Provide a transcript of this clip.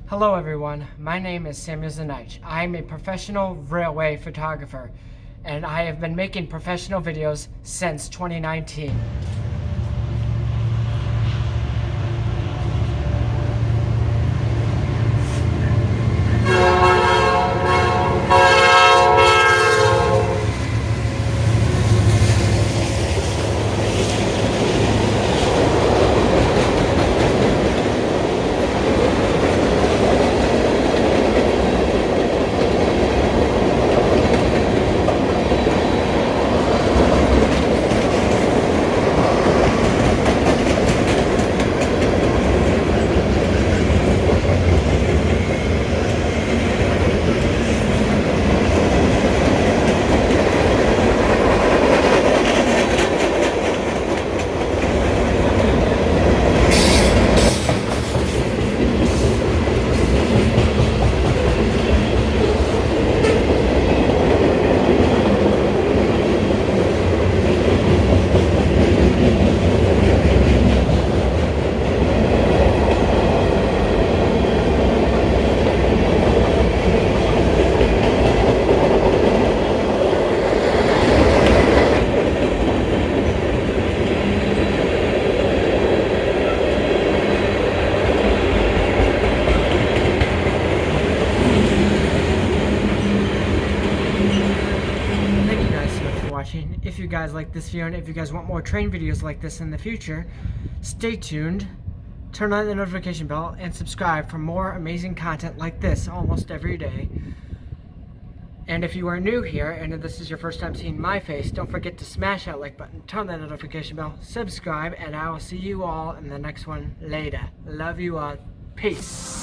Hello everyone, my name is Samuel Zanich. I am a professional railway photographer and I have been making professional videos since 2019. Thank you guys so much for watching. If you guys like this video and if you guys want more train videos like this in the future, stay tuned, turn on the notification bell, and subscribe for more amazing content like this almost every day. And if you are new here and if this is your first time seeing my face, don't forget to smash that like button, turn that notification bell, subscribe, and I will see you all in the next one later. Love you all. Peace.